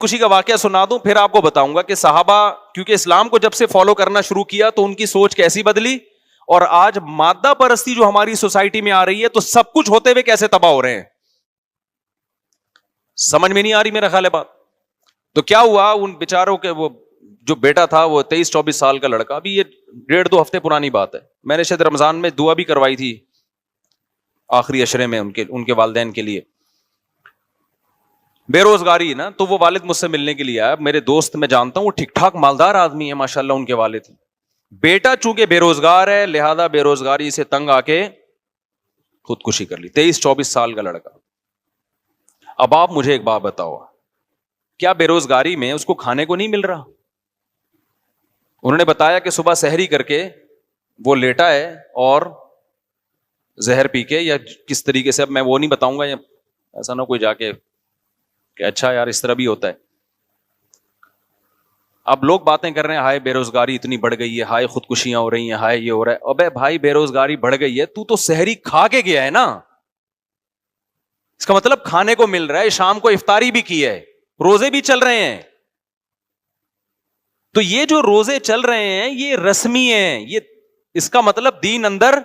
خوشی کا واقعہ سنا دوں پھر آپ کو بتاؤں گا کہ صحابہ کیونکہ اسلام کو جب سے فالو کرنا شروع کیا تو ان کی سوچ کیسی بدلی, اور آج مادہ پرستی جو ہماری سوسائٹی میں آ رہی ہے تو سب کچھ ہوتے ہوئے کیسے تباہ ہو رہے ہیں. سمجھ میں نہیں آ رہی میرا خیال ہے بات. تو کیا ہوا ان بیچاروں کے, وہ جو بیٹا تھا وہ 23-24 سال کا لڑکا, ابھی یہ 1.5-2 ہفتے پرانی بات ہے, میں نے شاید رمضان میں دعا بھی کروائی تھی آخری عشرے میں ان کے والدین کے لیے. بے روزگاری نا, تو وہ والد مجھ سے ملنے کے لیے آیا. میرے دوست میں جانتا ہوں وہ ٹھیک ٹھاک مالدار آدمی ہے ماشاءاللہ ان کے والد. بیٹا چونکہ بے روزگار ہے لہذا بے روزگاری سے تنگ آ کے خودکشی کر لی. 23-24 سال کا لڑکا. اب آپ مجھے ایک بات بتاؤ, کیا بے روزگاری میں اس کو کھانے کو نہیں مل رہا؟ انہوں نے بتایا کہ صبح سحری کر کے وہ لیٹا ہے اور زہر پی کے یا کس طریقے سے, اب میں وہ نہیں بتاؤں گا, یا ایسا نہ کوئی جا کے کہ اچھا یار اس طرح بھی ہوتا ہے. اب لوگ باتیں کر رہے ہیں ہائے بے روزگاری اتنی بڑھ گئی ہے, ہائے خودکشیاں ہو رہی ہیں, ہائے یہ ہو رہا ہے. ابے بھائی بے روزگاری بڑھ گئی ہے, تو سحری کھا کے گیا ہے نا, اس کا مطلب کھانے کو مل رہا ہے, شام کو افطاری بھی کی ہے, روزے بھی چل رہے ہیں. تو یہ جو روزے چل رہے ہیں یہ رسمی ہیں, یہ اس کا مطلب دین اندر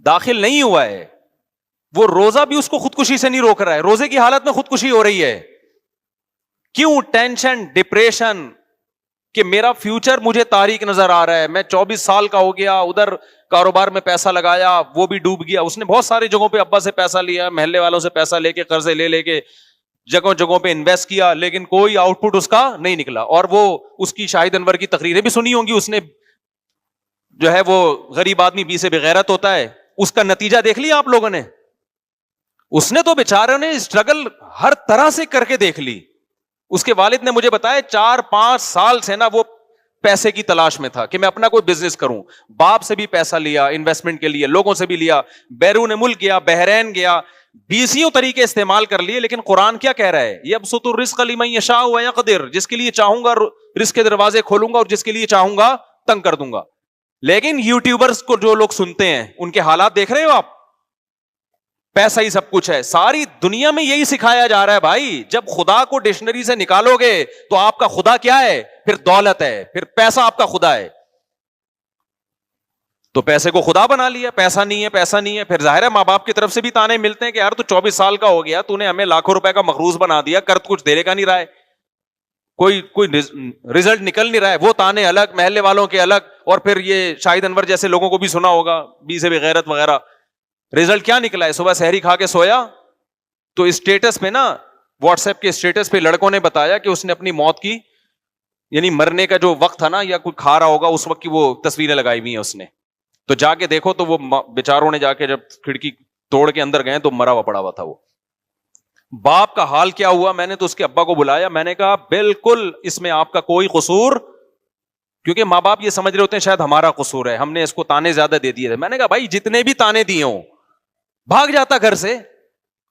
داخل نہیں ہوا ہے. وہ روزہ بھی اس کو خودکشی سے نہیں روک رہا ہے, روزے کی حالت میں خودکشی ہو رہی ہے. کیوں؟ ٹینشن, ڈپریشن کہ میرا فیوچر مجھے تاریک نظر آ رہا ہے, میں 24 سال کا ہو گیا, ادھر کاروبار میں پیسہ لگایا وہ بھی ڈوب گیا. اس نے بہت ساری جگہوں پہ ابا سے پیسہ لیا, محلے والوں سے پیسہ لے کے, قرضے لے کے جگہوں جگہوں پہ انویسٹ کیا, لیکن کوئی آؤٹ پٹ اس کا نہیں نکلا. اور وہ اس کی شاہد انور کی تقریریں بھی سنی ہوں گی, اس نے جو ہے وہ غریب آدمی بی سے بغیرت ہوتا ہے, اس کا نتیجہ دیکھ لیا آپ لوگوں نے. اس نے تو بیچاروں نے اسٹرگل ہر طرح سے کر کے دیکھ لی. اس کے والد نے مجھے بتایا 4-5 سال سے نا وہ پیسے کی تلاش میں تھا کہ میں اپنا کوئی بزنس کروں. باپ سے بھی پیسہ لیا انویسٹمنٹ کے لیے, لوگوں سے بھی لیا, بیرون ملک گیا, بحرین گیا, 20 طریقے استعمال کر لیے. لیکن قرآن کیا کہہ رہا ہے, یبسط الرزق لمن یشاء ویقدر, جس کے لیے چاہوں گا رزق کے دروازے کھولوں گا اور جس کے لیے چاہوں گا تنگ کر دوں گا. لیکن یوٹیوبرز کو جو لوگ سنتے ہیں ان کے حالات دیکھ رہے ہو آپ, پیسہ ہی سب کچھ ہے. ساری دنیا میں یہی سکھایا جا رہا ہے بھائی. جب خدا کو ڈکشنری سے نکالو گے تو آپ کا خدا کیا ہے, پھر دولت ہے, پھر پیسہ آپ کا خدا ہے. تو پیسے کو خدا بنا لیا, پیسہ نہیں ہے پیسہ نہیں ہے. پھر ظاہر ہے ماں باپ کی طرف سے بھی تانے ملتے ہیں کہ یار تو 24 سال کا ہو گیا, تو نے ہمیں لاکھوں روپے کا مقروض بنا دیا, کرت کچھ دینے کا نہیں رہا ہے, کوئی رزلٹ نکل نہیں رہا ہے. وہ تانے الگ, محلے والوں کے الگ, اور پھر یہ شاہد انور جیسے لوگوں کو بھی سنا ہوگا بی سے بغیرت وغیرہ. رزلٹ کیا نکلا ہے, صبح سحری کھا کے سویا تو اسٹیٹس پہ نا, واٹس ایپ کے اسٹیٹس پہ لڑکوں نے بتایا کہ اس نے اپنی موت کی, یعنی مرنے کا جو وقت تھا نا یا کوئی کھا رہا ہوگا اس وقت کی وہ تصویریں لگائی ہوئی ہیں اس نے. تو جا کے دیکھو تو وہ بیچاروں نے جا کے جب کھڑکی توڑ کے اندر گئے تو مرا ہوا پڑا ہوا تھا وہ. باپ کا حال کیا ہوا, میں نے تو اس کے ابا کو بلایا, میں نے کہا بالکل اس میں آپ کا کوئی قصور, کیونکہ ماں باپ یہ سمجھ رہے ہوتے ہیں شاید ہمارا قصور ہے, ہم نے اس کو تانے زیادہ دے دیے تھے. میں نے کہا بھائی جتنے بھی تانے دیے ہوں, بھاگ جاتا گھر سے,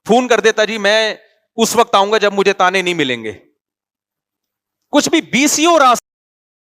فون کر دیتا جی میں اس وقت آؤں گا جب مجھے تانے نہیں ملیں گے. کچھ بھی 20 راستہ